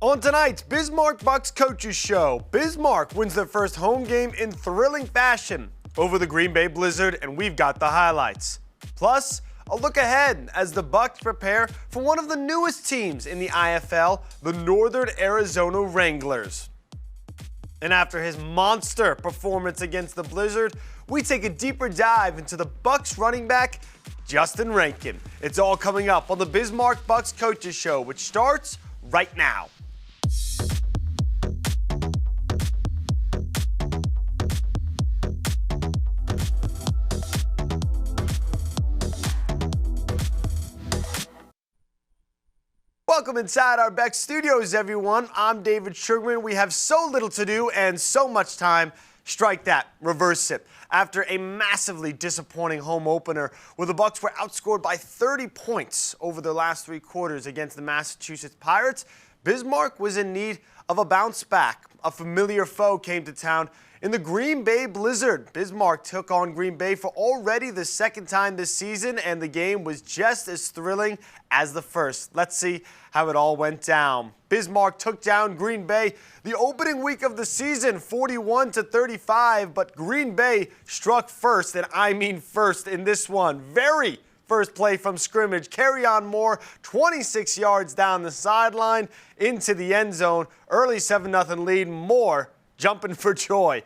On tonight's Bismarck Bucks Coaches Show, Bismarck wins their first home game in thrilling fashion over the Green Bay Blizzard, and we've got the highlights. Plus, a look ahead as the Bucks prepare for one of the newest teams in the IFL, the Northern Arizona Wranglers. And after his monster performance against the Blizzard, we take a deeper dive into the Bucks running back, Justin Rankin. It's all coming up on the Bismarck Bucks Coaches Show, which starts right now. Welcome inside our Beck Studios, everyone. I'm David Sugarman. We have so little to do and so much time. Strike that, reverse it. After a massively disappointing home opener where the Bucks were outscored by 30 points over their last three quarters against the Massachusetts Pirates, Bismarck was in need of a bounce back. A familiar foe came to town in the Green Bay Blizzard. Bismarck took on Green Bay for already the second time this season, and the game was just as thrilling as the first. Let's see how it all went down. Bismarck took down Green Bay the opening week of the season, 41-35, but Green Bay struck first, and I mean first in this one. Very first play from scrimmage. Kerryon Moore, 26 yards down the sideline into the end zone. Early 7-0 lead. Moore jumping for joy.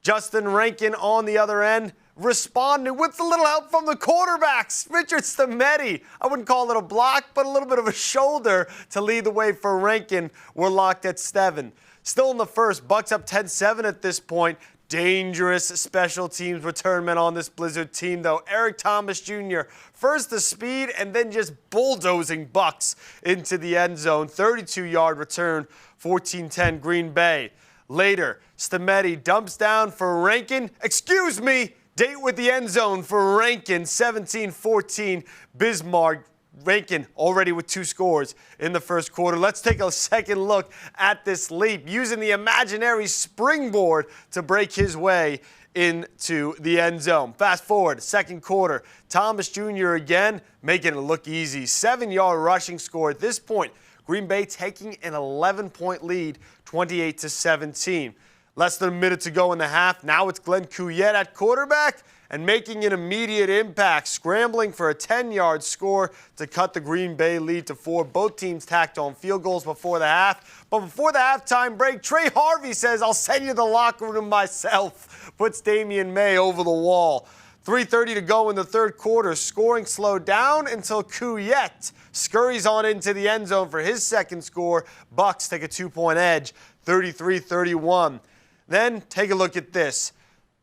Justin Rankin on the other end responded with a little help from the quarterbacks. Richard Stametti, I wouldn't call it a block, but a little bit of a shoulder to lead the way for Rankin. We're locked at 7. Still in the first, Bucks up 10-7 at this point. Dangerous special teams returnment on this Blizzard team, though. Eric Thomas Jr., first the speed and then just bulldozing Bucks into the end zone. 32-yard return, 14-10 Green Bay. Later, Stametti dumps down for Rankin. Excuse me, date with the end zone for Rankin. 17-14 Bismarck. Rankin already with 2 scores in the first quarter. Let's take a second look at this leap, using the imaginary springboard to break his way into the end zone. Fast forward, second quarter. Thomas Jr. again making it look easy. 7-yard rushing score at this point. Green Bay taking an 11-point lead, 28-17. Less than a minute to go in the half. Now it's Glenn Couillette at quarterback and making an immediate impact, scrambling for a 10-yard score to cut the Green Bay lead to 4. Both teams tacked on field goals before the half. But before the halftime break, Trey Harvey says, "I'll send you to the locker room myself." Puts Damian May over the wall. 3:30 to go in the third quarter. Scoring slowed down until Couillette scurries on into the end zone for his second score. Bucks take a 2-point edge, 33-31. Then take a look at this.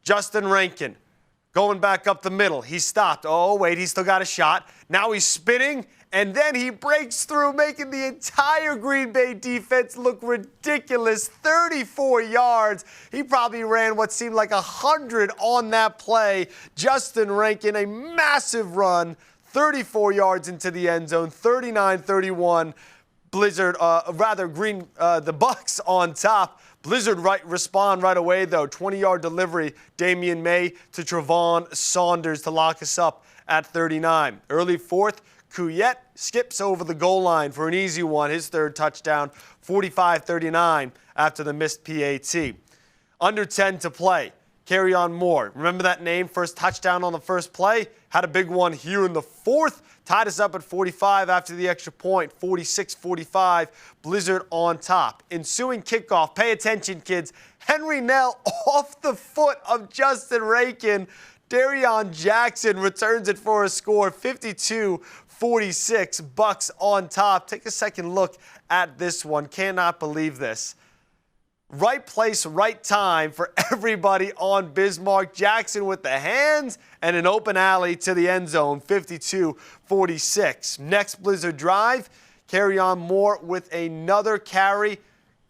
Justin Rankin going back up the middle. He stopped. Oh, wait, he's still got a shot. Now he's spinning, and then he breaks through, making the entire Green Bay defense look ridiculous. 34 yards. He probably ran what seemed like 100 on that play. Justin Rankin, a massive run, 34 yards into the end zone, 39-31. Blizzard, the Bucks on top. Blizzard respond right away, though. 20-yard delivery, Damian May to Trevon Saunders to lock us up at 39. Early fourth, Couillette skips over the goal line for an easy one, his third touchdown, 45-39 after the missed PAT. Under 10 to play. Kerryon Moore, remember that name? First touchdown on the first play. Had a big one here in the fourth. Tied us up at 45 after the extra point, 46-45. Blizzard on top. Ensuing kickoff. Pay attention, kids. Henry Nell off the foot of Justin Rankin. Darion Jackson returns it for a score, 52-46. Bucks on top. Take a second look at this one. Cannot believe this. Right place, right time for everybody on Bismarck. Jackson with the hands and an open alley to the end zone, 52-46. Next Blizzard drive, Kerryon Moore with another carry.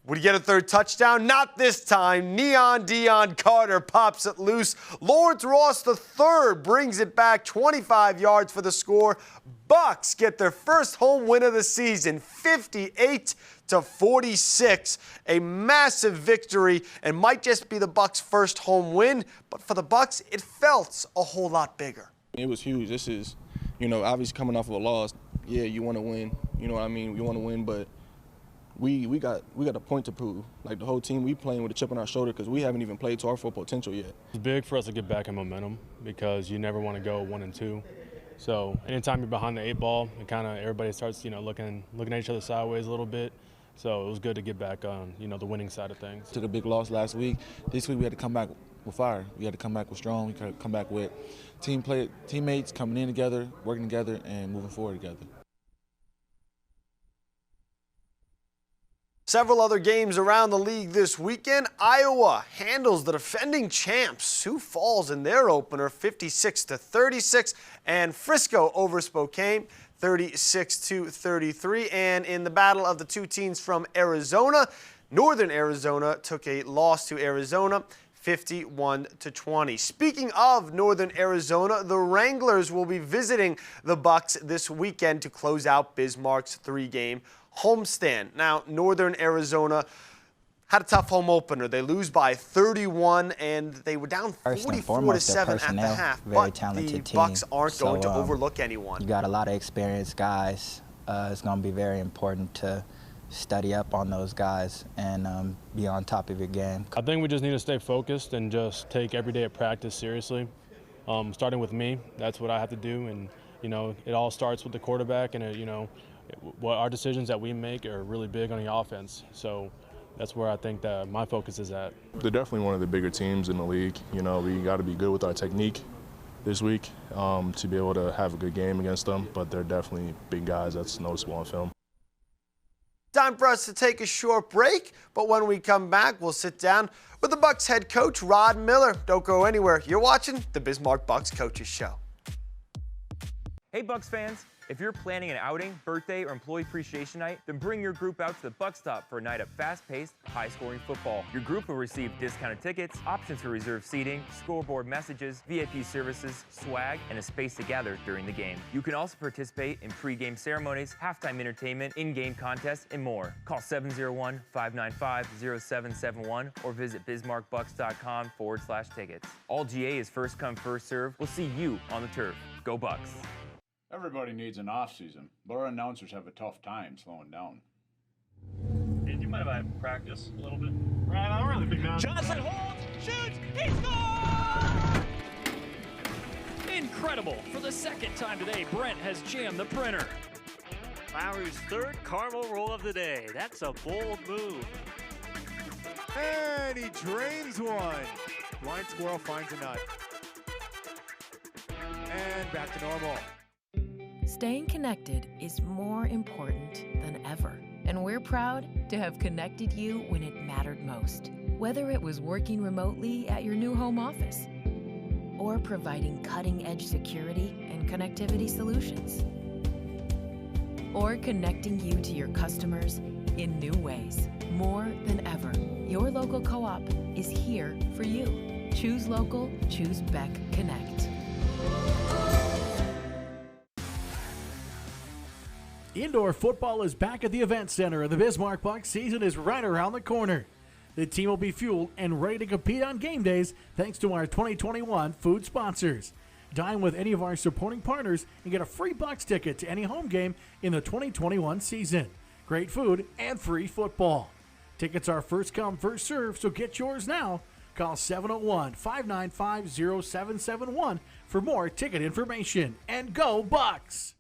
Would he get a third touchdown? Not this time. Neon Dion Carter pops it loose. Lawrence Ross III brings it back, 25 yards for the score. Bucks get their first home win of the season, 58-46. A massive victory and might just be the Bucks' first home win, but for the Bucks, it felt a whole lot bigger. It was huge. This is, obviously coming off of a loss. Yeah, you want to win. You know what I mean? You want to win, but we got a point to prove. Like the whole team, we playing with a chip on our shoulder because we haven't even played to our full potential yet. It's big for us to get back in momentum because you never want to go 1-2. So anytime you're behind the 8 ball, it kind of everybody starts looking at each other sideways a little bit. So it was good to get back on the winning side of things. Took a big loss last week. This week we had to come back with fire. We had to come back with strong. We had to come back with teammates coming in together, working together, and moving forward together. Several other games around the league this weekend. Iowa handles the defending champs, Sioux Falls in their opener 56-36, and Frisco over Spokane 36-33. And in the battle of the two teams from Arizona, Northern Arizona took a loss to Arizona 51-20. Speaking of Northern Arizona, the Wranglers will be visiting the Bucks this weekend to close out Bismarck's 3-game homestand. Now, Northern Arizona had a tough home opener. They lose by 31, and they were down 44-7 at the half. But the Bucks aren't going to overlook anyone. You got a lot of experienced guys. It's going to be very important to study up on those guys and be on top of your game. I think we just need to stay focused and just take every day of practice seriously. Starting with me, that's what I have to do, and it all starts with the quarterback, and what our decisions that we make are really big on the offense. So that's where I think that my focus is at. They're definitely one of the bigger teams in the league. We got to be good with our technique this week to be able to have a good game against them, but they're definitely big guys. That's noticeable on film. Time for us to take a short break, but when we come back, we'll sit down with the Bucks head coach, Rod Miller. Don't go anywhere. You're watching the Bismarck Bucks Coaches Show. Hey, Bucks fans. If you're planning an outing, birthday, or employee appreciation night, then bring your group out to the Buck Stop for a night of fast-paced, high-scoring football. Your group will receive discounted tickets, options for reserved seating, scoreboard messages, VIP services, swag, and a space to gather during the game. You can also participate in pre-game ceremonies, halftime entertainment, in-game contests, and more. Call 701-595-0771 or visit bismarckbucks.com/tickets. All GA is first come, first serve. We'll see you on the turf. Go Bucks! Everybody needs an off-season, but our announcers have a tough time slowing down. Hey, do you mind if I practice a little bit? Right, I'm really big man. Johnson holds, shoots, he scores! Incredible! For the second time today, Brent has jammed the printer. Lowry's third caramel roll of the day. That's a bold move. And he drains one. Blind squirrel finds a nut. And back to normal. Staying connected is more important than ever, and we're proud to have connected you when it mattered most. Whether it was working remotely at your new home office or providing cutting-edge security and connectivity solutions, or connecting you to your customers in new ways. More than ever, your local co-op is here for you. Choose local, choose Beck Connect. Indoor football is back at the Event Center, and the Bismarck Bucks season is right around the corner. The team will be fueled and ready to compete on game days thanks to our 2021 food sponsors. Dine with any of our supporting partners and get a free Bucks ticket to any home game in the 2021 season. Great food and free football. Tickets are first come, first serve, so get yours now. Call 701-595-0771 for more ticket information. And go Bucks!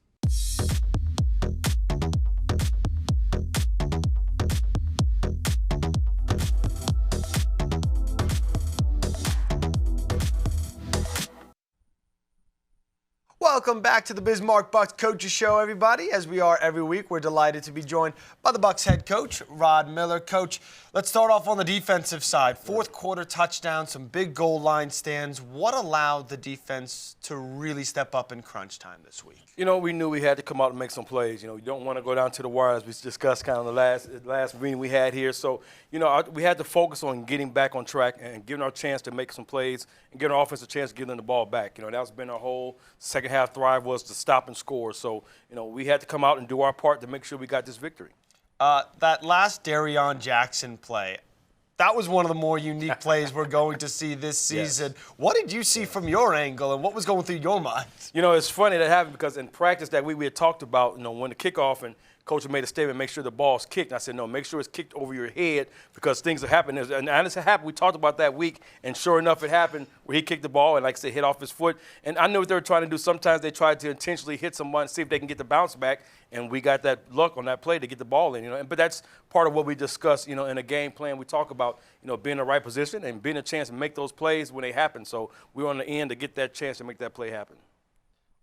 Welcome back to the Bismarck Bucks Coaches Show, everybody. As we are every week, we're delighted to be joined by the Bucks head coach, Rod Miller. Coach, let's start off on the defensive side. Fourth quarter touchdown, some big goal line stands. What allowed the defense to really step up in crunch time this week? We knew we had to come out and make some plays. You don't want to go down to the wire, as we discussed kind of the last meeting we had here. So, we had to focus on getting back on track and giving our chance to make some plays and giving our offense a chance to get them the ball back. That's been our whole second half thrive, was to stop and score. So, we had to come out and do our part to make sure we got this victory. That last Darion Jackson play, that was one of the more unique plays we're going to see this season. Yes. What did you see from your angle, and what was going through your mind? It's funny that happened because in practice that week we had talked about, when the kickoff and Coach made a statement, make sure the ball's kicked. And I said, no, make sure it's kicked over your head because things are happening. And this happened. We talked about that week, and sure enough, it happened where he kicked the ball and, like I said, hit off his foot. And I knew what they were trying to do. Sometimes they tried to intentionally hit someone, see if they can get the bounce back, and we got that luck on that play to get the ball in. But that's part of what we discuss, in a game plan. We talk about, being in the right position and being a chance to make those plays when they happen. So we're on the end to get that chance to make that play happen.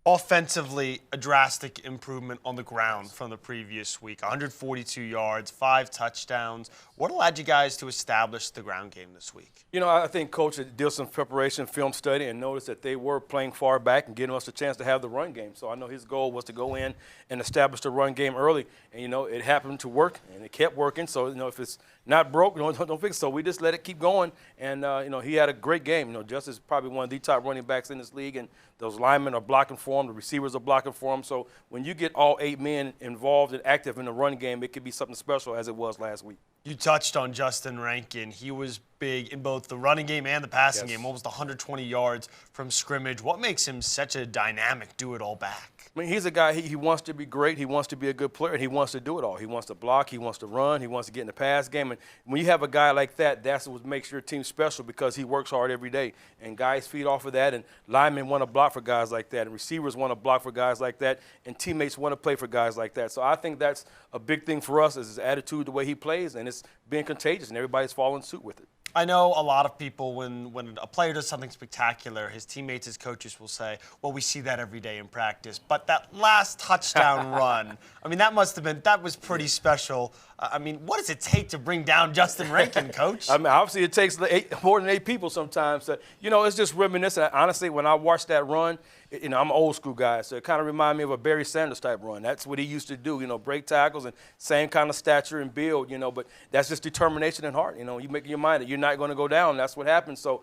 Offensively, a drastic improvement on the ground from the previous week. 142 yards, 5 touchdowns. What allowed you guys to establish the ground game this week? I think Coach did some preparation, film study, and noticed that they were playing far back and giving us a chance to have the run game. So I know his goal was to go in and establish the run game early. And, it happened to work, and it kept working. So, if it's not broke, don't fix it. So we just let it keep going. And, he had a great game. Justin's probably one of the top running backs in this league, and those linemen are blocking for him. The receivers are blocking for him. So when you get all 8 men involved and active in the run game, it could be something special as it was last week. You touched on Justin Rankin. He was big in both the running game and the passing Yes. game, almost 120 yards from scrimmage. What makes him such a dynamic do-it-all back? I mean, he's a guy, he wants to be great, he wants to be a good player, and he wants to do it all. He wants to block, he wants to run, he wants to get in the pass game. And when you have a guy like that, that's what makes your team special because he works hard every day. And guys feed off of that, and linemen want to block for guys like that, and receivers want to block for guys like that, and teammates want to play for guys like that. So I think that's a big thing for us is his attitude, the way he plays, and it's being contagious, and everybody's following suit with it. I know a lot of people, when a player does something spectacular, his teammates, his coaches will say, well, we see that every day in practice. But that last touchdown run, I mean, that was pretty special. I mean, what does it take to bring down Justin Rankin, Coach? I mean, obviously it takes more than 8 people sometimes. It's just reminiscent. Honestly, when I watched that run, I'm an old school guy, so it kind of reminded me of a Barry Sanders type run. That's what he used to do, break tackles and same kind of stature and build, but that's just determination and heart. You make your mind that you're not going to go down. That's what happens. So,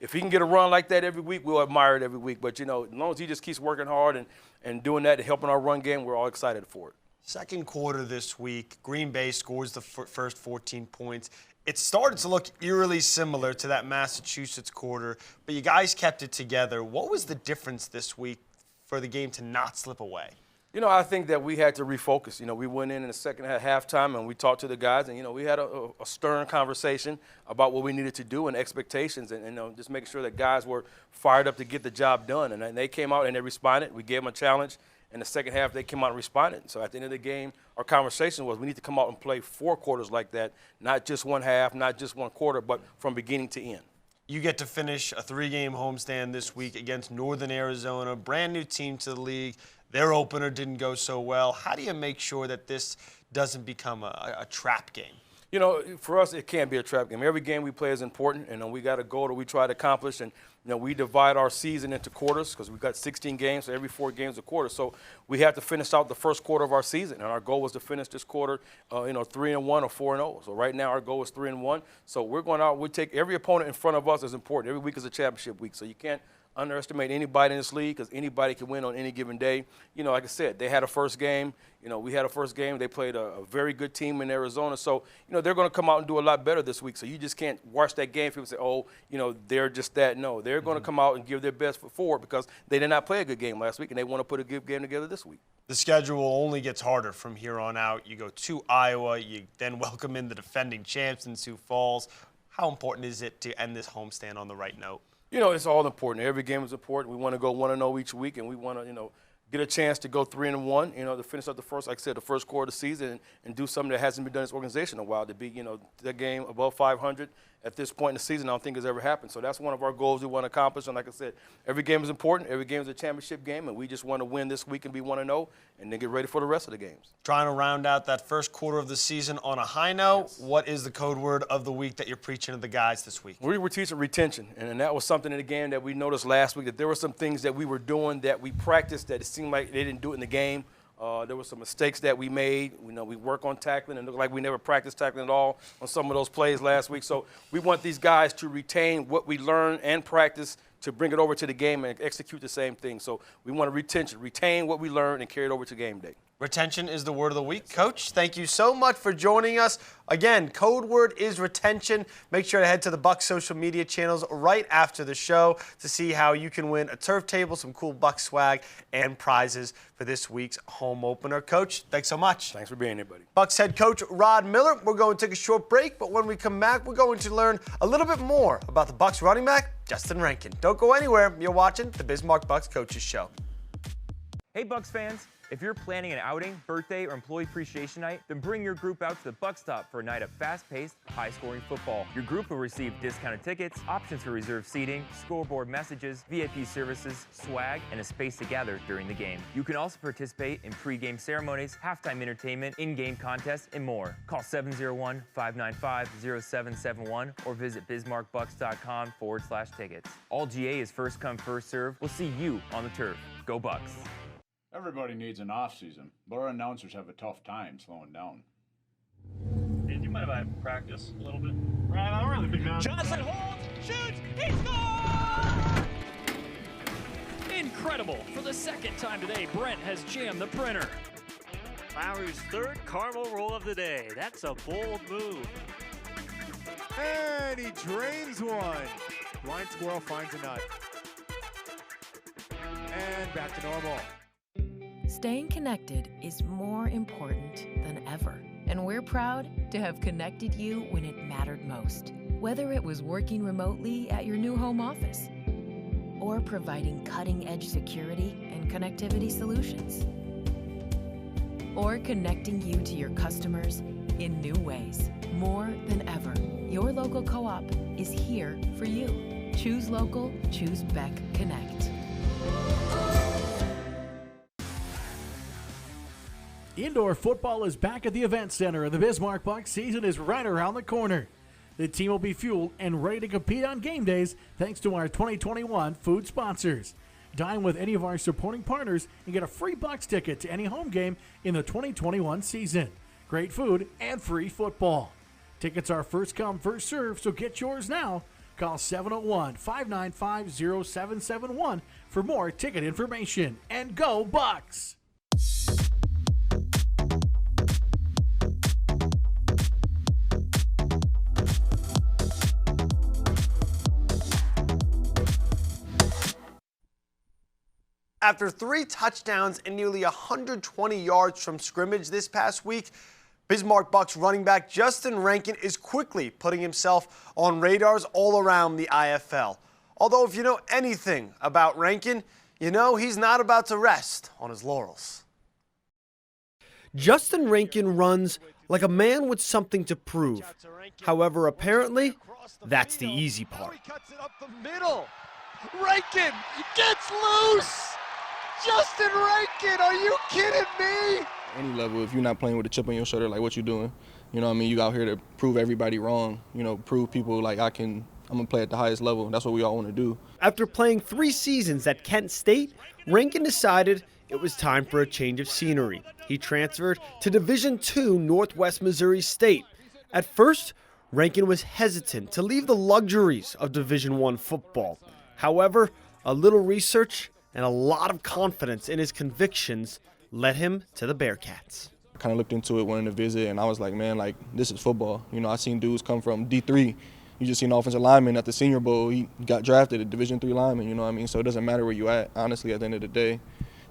if he can get a run like that every week, we'll admire it every week. But, as long as he just keeps working hard and doing that and helping our run game, we're all excited for it. Second quarter this week, Green Bay scores the first 14 points. It started to look eerily similar to that Massachusetts quarter, but you guys kept it together. What was the difference this week for the game to not slip away? I think that we had to refocus. We went in the second halftime and we talked to the guys, and we had a stern conversation about what we needed to do and expectations, and just making sure that guys were fired up to get the job done. And they came out and they responded. We gave them a challenge. In the second half, they came out and responded. So at the end of the game, our conversation was we need to come out and play 4 quarters like that, not just one half, not just one quarter, but from beginning to end. You get to finish a 3-game homestand this week against Northern Arizona, brand new team to the league. Their opener didn't go so well. How do you make sure that this doesn't become a trap game? For us, it can't be a trap game. Every game we play is important, and we got a goal that we try to accomplish. And we divide our season into quarters because we've got 16 games, so every 4 games a quarter. So we have to finish out the first quarter of our season, and our goal was to finish this quarter, 3-1 or 4-0. So right now our goal is 3-1. So we're going out. We take every opponent in front of us is important. Every week is a championship week, so you can't underestimate anybody in this league because anybody can win on any given day. Like I said, they had a first game. We had a first game. They played a very good team in Arizona. So, they're going to come out and do a lot better this week. So you just can't watch that game. People say, oh, they're just that. No, they're going to come out and give their best foot forward because they did not play a good game last week, and they want to put a good game together this week. The schedule only gets harder from here on out. You go to Iowa. You then welcome in the defending champs in Sioux Falls. How important is it to end this homestand on the right note? It's all important. Every game is important. We want to go 1-0 each week, and we want to, get a chance to go 3-1, to finish up the first, like I said, the first quarter of the season and do something that hasn't been done in this organization in a while. To be, the game above 500 at this point in the season, I don't think has ever happened. So that's one of our goals we want to accomplish. And like I said, every game is important. Every game is a championship game, and we just want to win this week and be 1-0 and then get ready for the rest of the games. Trying to round out that first quarter of the season on a high note. Yes. What is the code word of the week that you're preaching to the guys this week? We were teaching retention, and that was something in the game that we noticed last week, that there were some things that we were doing that we practiced that it seemed like they didn't do it in the game. There were some mistakes that we made. We work on tackling, and it looked like we never practiced tackling at all on some of those plays last week. So we want these guys to retain what we learn and practice to bring it over to the game and execute the same thing. So we want to retain what we learn and carry it over to game day. Retention is the word of the week. Coach, thank you so much for joining us. Again, code word is retention. Make sure to head to the Bucks social media channels right after the show to see how you can win a turf table, some cool Bucks swag, and prizes for this week's home opener. Coach, thanks so much. Thanks for being here, buddy. Bucks head coach Rod Miller. We're going to take a short break, but when we come back, we're going to learn a little bit more about the Bucks running back, Justin Rankin. Don't go anywhere. You're watching the Bismarck Bucks Coaches Show. Hey Bucks fans, if you're planning an outing, birthday, or employee appreciation night, then bring your group out to the Buck Stop for a night of fast-paced, high-scoring football. Your group will receive discounted tickets, options for reserved seating, scoreboard messages, VIP services, swag, and a space to gather during the game. You can also participate in pre-game ceremonies, halftime entertainment, in-game contests, and more. Call 701-595-0771 or visit bismarckbucks.com/tickets. All GA is first come, first serve. We'll see you on the turf. Go Bucks! Everybody needs an off-season, but our announcers have a tough time slowing down. You might have had practice a little bit. Right, I'm really big man. Johnson holds, shoots, he scores! Incredible. For the second time today, Brent has jammed the printer. Lowry's third caramel roll of the day. That's a bold move. And he drains one. Blind squirrel finds a nut. And back to normal. Staying connected is more important than ever, and we're proud to have connected you when it mattered most. Whether it was working remotely at your new home office or providing cutting-edge security and connectivity solutions, or connecting you to your customers in new ways. More than ever, your local co-op is here for you. Choose local, choose Beck Connect. Indoor football is back at the Event Center, and the Bismarck Bucks season is right around the corner. The team will be fueled and ready to compete on game days thanks to our 2021 food sponsors. Dine with any of our supporting partners and get a free Bucks ticket to any home game in the 2021 season. Great food and free football. Tickets are first come, first serve, so get yours now. Call 701-595-0771 for more ticket information. And go Bucks! After 3 touchdowns and nearly 120 yards from scrimmage this past week, Bismarck Bucks running back Justin Rankin is quickly putting himself on radars all around the IFL. Although if you know anything about Rankin, you know he's not about to rest on his laurels. Justin Rankin runs like a man with something to prove. However, apparently, that's the easy part. Cuts it up the middle. Rankin gets loose. Justin Rankin, are you kidding me? Any level, if you're not playing with a chip on your shoulder, like what you doing? You know what I mean? You out here to prove everybody wrong. You know, prove people like I'm going to play at the highest level. That's what we all want to do. After playing 3 seasons at Kent State, Rankin decided it was time for a change of scenery. He transferred to Division II Northwest Missouri State. At first, Rankin was hesitant to leave the luxuries of Division I football. However, a little research and a lot of confidence in his convictions led him to the Bearcats. I kind of looked into it, wanted to visit, and I was like, man, like, this is football. You know, I seen dudes come from D3. You just seen an offensive lineman at the Senior Bowl. He got drafted a Division III lineman, you know what I mean? So it doesn't matter where you at, honestly, at the end of the day.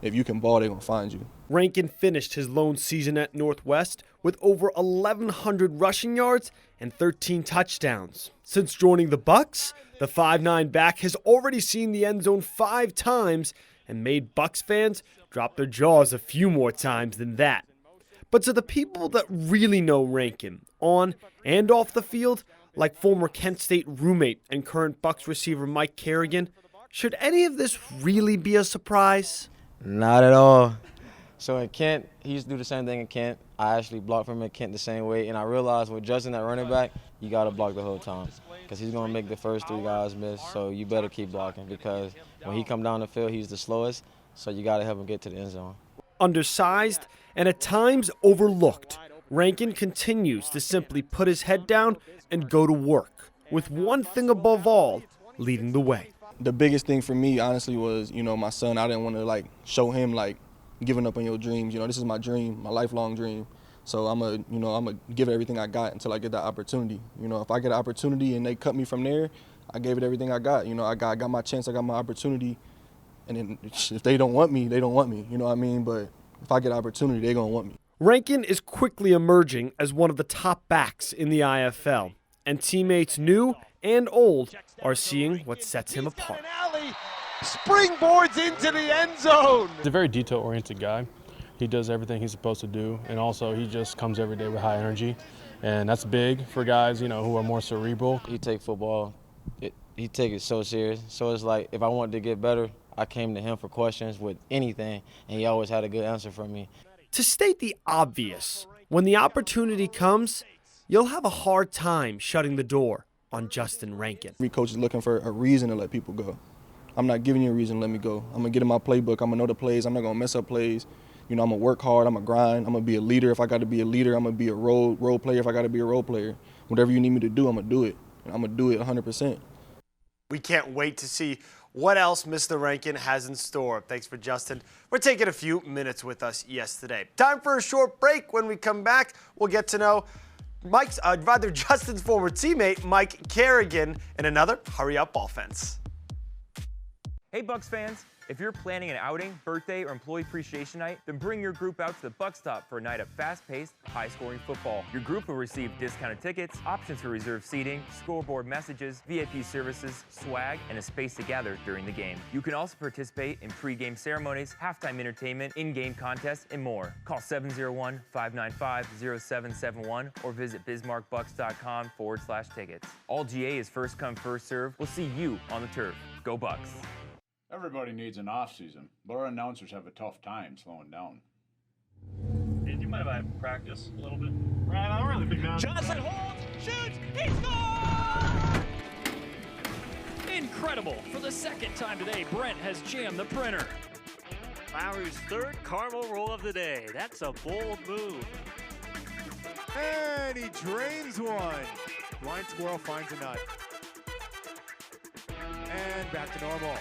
If you can ball, they're going to find you. Rankin finished his lone season at Northwest with over 1,100 rushing yards and 13 touchdowns. Since joining the Bucks, the 5'9" back has already seen the end zone 5 times and made Bucks fans drop their jaws a few more times than that. But to the people that really know Rankin, on and off the field, like former Kent State roommate and current Bucks receiver Mike Kerrigan, should any of this really be a surprise? Not at all. So at Kent, he used to do the same thing at Kent. I actually blocked from him at Kent the same way, and I realized with Justin at running back, you got to block the whole time because he's going to make the first 3 guys miss, so you better keep blocking because when he come down the field, he's the slowest, so you got to help him get to the end zone. Undersized and at times overlooked, Rankin continues to simply put his head down and go to work, with one thing above all leading the way. The biggest thing for me, honestly, was, you know, my son. I didn't want to, like, show him, like, giving up on your dreams. You know, this is my dream, my lifelong dream. So I'm gonna give it everything I got until I get that opportunity. You know, if I get an opportunity and they cut me from there, I gave it everything I got. You know, I got my chance, I got my opportunity. And then if they don't want me, they don't want me. You know what I mean? But if I get an opportunity, they're gonna want me. Rankin is quickly emerging as one of the top backs in the IFL, and teammates new and old are seeing what sets him apart. Springboards into the end zone. He's a very detail-oriented guy. He does everything he's supposed to do, and also he just comes every day with high energy, and that's big for guys, you know, who are more cerebral. He take football, he take it so serious. So it's like if I wanted to get better, I came to him for questions with anything, and he always had a good answer for me. To state the obvious, when the opportunity comes, you'll have a hard time shutting the door on Justin Rankin. Every coach is looking for a reason to let people go. I'm not giving you a reason to let me go. I'm going to get in my playbook. I'm going to know the plays. I'm not going to mess up plays. You know, I'm going to work hard. I'm going to grind. I'm going to be a leader if I got to be a leader. I'm going to be a role player if I got to be a role player. Whatever you need me to do, I'm going to do it. And I'm going to do it 100%. We can't wait to see what else Mr. Rankin has in store. Thanks for Justin. We're taking a few minutes with us yesterday. Time for a short break. When we come back, we'll get to know Justin's former teammate, Mike Kerrigan, in another Hurry Up Offense. Hey Bucks fans, if you're planning an outing, birthday, or employee appreciation night, then bring your group out to the Buck Stop for a night of fast-paced, high-scoring football. Your group will receive discounted tickets, options for reserved seating, scoreboard messages, VIP services, swag, and a space to gather during the game. You can also participate in pre-game ceremonies, halftime entertainment, in-game contests, and more. Call 701-595-0771 or visit bismarckbucks.com/tickets. All GA is first come, first serve. We'll see you on the turf. Go Bucks! Everybody needs an off-season, but our announcers have a tough time slowing down. Hey, do you mind if I practice a little bit? Ryan, I'm really big man. Johnson holds, shoots, he scores! Incredible. For the second time today, Brent has jammed the printer. Lowry's third caramel roll of the day. That's a bold move. And he drains one. Blind squirrel finds a nut. And back to normal.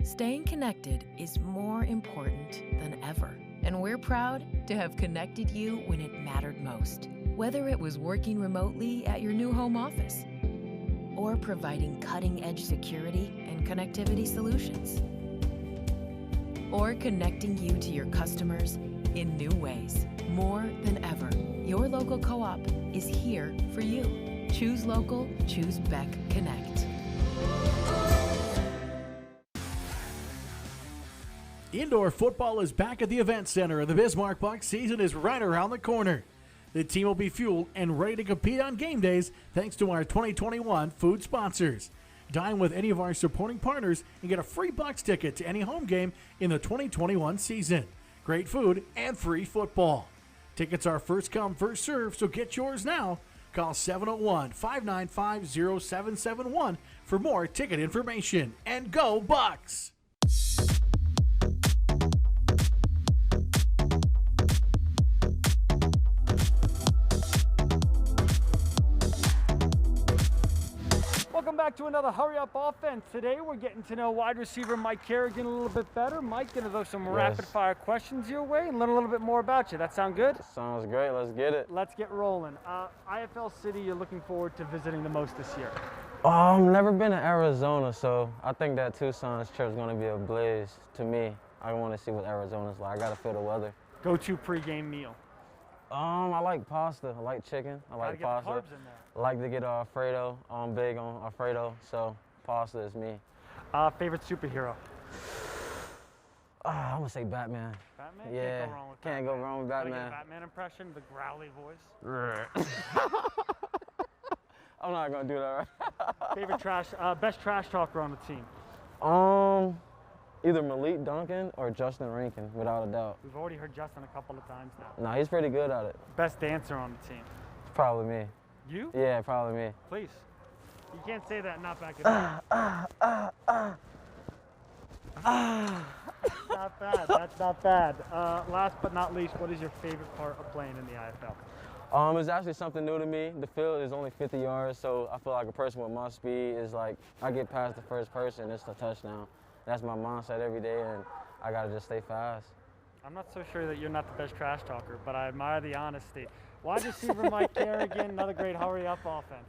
Staying connected is more important than ever, and we're proud to have connected you when it mattered most. Whether it was working remotely at your new home office or providing cutting-edge security and connectivity solutions, or connecting you to your customers in new ways. More than ever, your local co-op is here for you. Choose local, choose Beck Connect. Indoor football is back at the Event Center, and the Bismarck Bucks season is right around the corner. The team will be fueled and ready to compete on game days thanks to our 2021 food sponsors. Dine with any of our supporting partners and get a free Bucks ticket to any home game in the 2021 season. Great food and free football. Tickets are first come, first serve, so get yours now. Call 701-595-0771 for more ticket information. And go Bucks! Welcome back to another Hurry Up Offense. Today we're getting to know wide receiver Mike Kerrigan a little bit better. Mike, gonna throw some rapid fire questions your way and learn a little bit more about you. That sound good? Sounds great. Let's get it. Let's get rolling. IFL city you're looking forward to visiting the most this year? Never been to Arizona, so I think that Tucson's trip is gonna be a blaze to me. I want to see what Arizona's like. I gotta feel the weather. Go-to pregame meal? I like pasta. I like chicken. I like pasta. Gotta get the carbs in there. I like to get Alfredo. I'm big on Alfredo, so pasta is me. Favorite superhero? I'm gonna say Batman. Batman? Yeah, Can't go wrong with Batman. Batman. Get a Batman impression, the growly voice. I'm not gonna do that, right? Favorite best trash talker on the team? Either Malik Duncan or Justin Rankin, without a doubt. We've already heard Justin a couple of times now. No, he's pretty good at it. Best dancer on the team? Probably me. You? Yeah, probably me. Please. You can't say that and not back it up. Not bad. That's not bad. Last but not least, what is your favorite part of playing in the IFL? It's actually something new to me. The field is only 50 yards, so I feel like a person with my speed is like, I get past the first person, it's a touchdown. That's my mindset every day, and I gotta just stay fast. I'm not so sure that you're not the best trash talker, but I admire the honesty. Wide receiver Mike Kerrigan, another great hurry-up offense.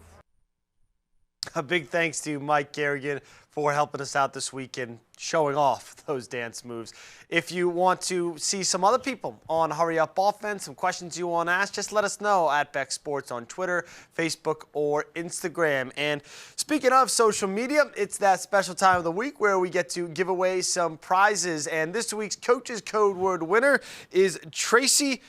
A big thanks to Mike Kerrigan for helping us out this week and showing off those dance moves. If you want to see some other people on Hurry Up Offense, some questions you want to ask, just let us know at Beck Sports on Twitter, Facebook, or Instagram. And speaking of social media, it's that special time of the week where we get to give away some prizes. And this week's Coach's Code Word winner is Tracy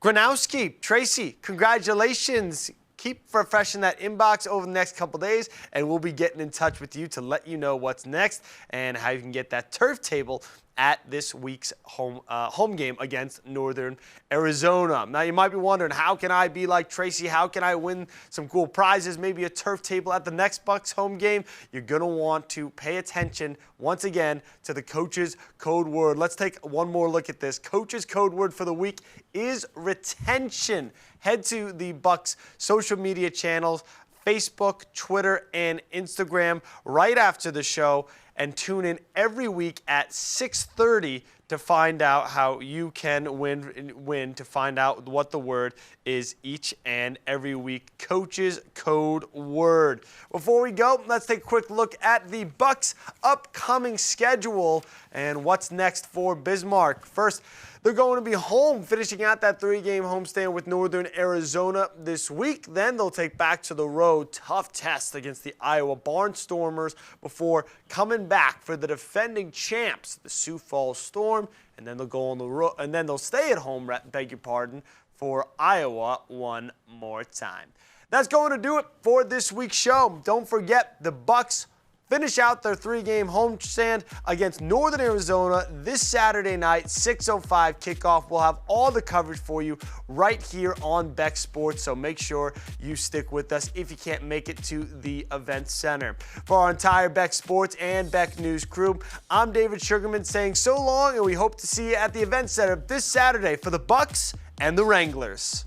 Gronowski. Tracy, congratulations. Keep refreshing that inbox over the next couple days, and we'll be getting in touch with you to let you know what's next and how you can get that turf table at this week's home game against Northern Arizona. Now, you might be wondering, how can I be like Tracy? How can I win some cool prizes, maybe a turf table at the next Bucks home game? You're going to want to pay attention, once again, to the Coach's Code Word. Let's take one more look at this. Coach's Code Word for the week is retention. Head to the Bucks social media channels, Facebook, Twitter, and Instagram right after the show, and tune in every week at 6:30 to find out how you can win, to find out what the word is each and every week. Coach's Code Word. Before we go, let's take a quick look at the Bucks' upcoming schedule and what's next for Bismarck. First, they're going to be home, finishing out that 3-game homestand with Northern Arizona this week. Then they'll take back to the road, tough test against the Iowa Barnstormers before coming back for the defending champs, the Sioux Falls Storm, and then they'll go on the road, and then they'll stay at home, beg your pardon, for Iowa one more time. That's going to do it for this week's show. Don't forget, the Bucks finish out their 3-game homestand against Northern Arizona this Saturday night, 6:05 kickoff. We'll have all the coverage for you right here on Beck Sports, so make sure you stick with us if you can't make it to the event center. For our entire Beck Sports and Beck News crew, I'm David Sugarman saying so long, and we hope to see you at the event center this Saturday for the Bucks and the Wranglers.